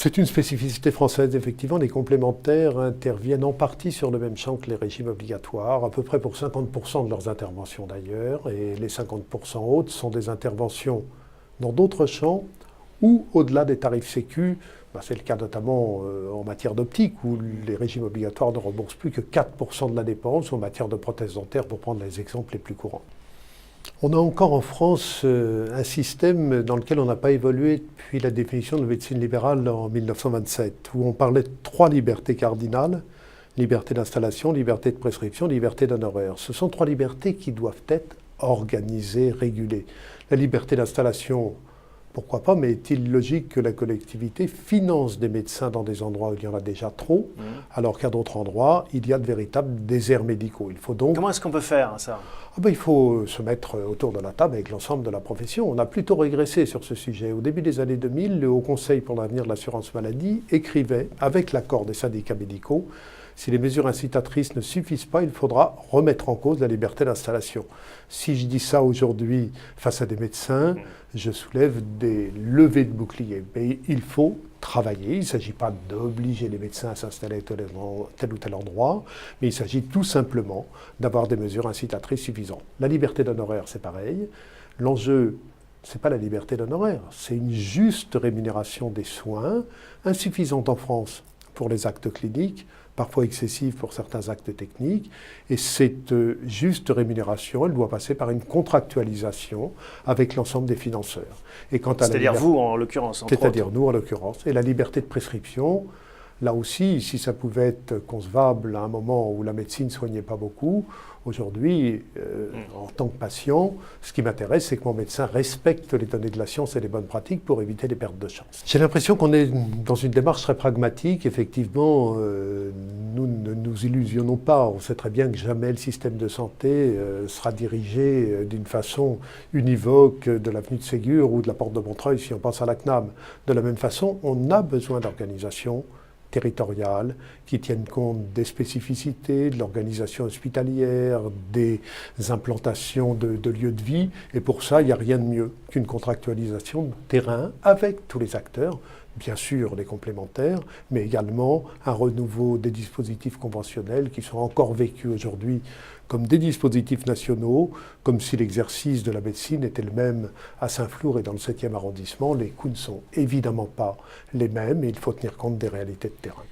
C'est une spécificité française, effectivement. Les complémentaires interviennent en partie sur le même champ que les régimes obligatoires, à peu près pour 50% de leurs interventions d'ailleurs, et les 50% autres sont des interventions dans d'autres champs ou au-delà des tarifs sécu. C'est le cas notamment en matière d'optique, où les régimes obligatoires ne remboursent plus que 4% de la dépense, ou en matière de prothèses dentaires, pour prendre les exemples les plus courants. On a encore en France un système dans lequel on n'a pas évolué depuis la définition de la médecine libérale en 1927, où on parlait de 3 libertés cardinales: liberté d'installation, liberté de prescription, liberté d'honoraires. Ce sont 3 libertés qui doivent être organisées, régulées. La liberté d'installation, pourquoi pas, mais est-il logique que la collectivité finance des médecins dans des endroits où il y en a déjà trop, alors qu'à d'autres endroits, il y a de véritables déserts médicaux? Il faut donc... Comment est-ce qu'on peut faire ça? Il faut se mettre autour de la table avec l'ensemble de la profession. On a plutôt régressé sur ce sujet. Au début des années 2000, le Haut Conseil pour l'avenir de l'assurance maladie écrivait, avec l'accord des syndicats médicaux, si les mesures incitatrices ne suffisent pas, il faudra remettre en cause la liberté d'installation. Si je dis ça aujourd'hui face à des médecins, je soulève des levées de boucliers. Mais il faut travailler. Il ne s'agit pas d'obliger les médecins à s'installer à tel ou tel endroit, mais il s'agit tout simplement d'avoir des mesures incitatrices suffisantes. La liberté d'honoraires, c'est pareil. L'enjeu, ce n'est pas la liberté d'honoraires, c'est une juste rémunération des soins, insuffisante en France pour les actes cliniques, parfois excessive pour certains actes techniques, et cette juste rémunération, elle doit passer par une contractualisation avec l'ensemble des financeurs. C'est-à-dire vous, en l'occurrence. C'est-à-dire nous, en l'occurrence. Et la liberté de prescription, là aussi, si ça pouvait être concevable à un moment où la médecine ne soignait pas beaucoup, aujourd'hui, en tant que patient, ce qui m'intéresse, c'est que mon médecin respecte les données de la science et les bonnes pratiques pour éviter les pertes de chance. J'ai l'impression qu'on est dans une démarche très pragmatique. Effectivement, nous ne nous illusionnons pas. On sait très bien que jamais le système de santé sera dirigé d'une façon univoque de l'avenue de Ségur ou de la porte de Montreuil, si on pense à la CNAM. De la même façon, on a besoin d'organisation territoriales qui tiennent compte des spécificités, de l'organisation hospitalière, des implantations de lieux de vie. Et pour ça, il n'y a rien de mieux qu'une contractualisation de terrain avec tous les acteurs, bien sûr les complémentaires, mais également un renouveau des dispositifs conventionnels qui sont encore vécus aujourd'hui comme des dispositifs nationaux, comme si l'exercice de la médecine était le même à Saint-Flour et dans le 7e arrondissement. Les coûts ne sont évidemment pas les mêmes et il faut tenir compte des réalités de terrain.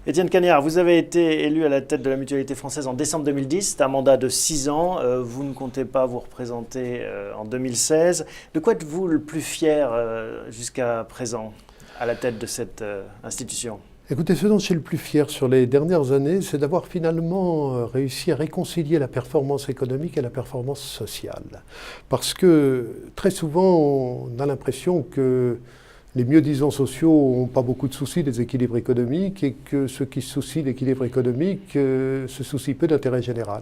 Étienne Cagnard, vous avez été élu à la tête de la Mutualité française en décembre 2010. C'est un mandat de 6 ans. Vous ne comptez pas vous représenter en 2016. De quoi êtes-vous le plus fier jusqu'à présent à la tête de cette institution ? Écoutez, ce dont je suis le plus fier sur les dernières années, c'est d'avoir finalement réussi à réconcilier la performance économique et la performance sociale. Parce que très souvent, on a l'impression que les mieux-disants sociaux n'ont pas beaucoup de soucis des équilibres économiques et que ceux qui se soucient d'équilibre économique se soucient peu d'intérêt général.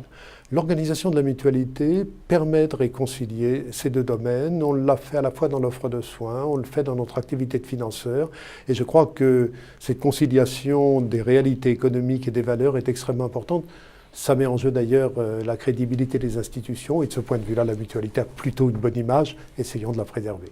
L'organisation de la mutualité permet de réconcilier ces 2 domaines. On l'a fait à la fois dans l'offre de soins, on le fait dans notre activité de financeur. Et je crois que cette conciliation des réalités économiques et des valeurs est extrêmement importante. Ça met en jeu d'ailleurs la crédibilité des institutions et de ce point de vue-là, la mutualité a plutôt une bonne image. Essayons de la préserver.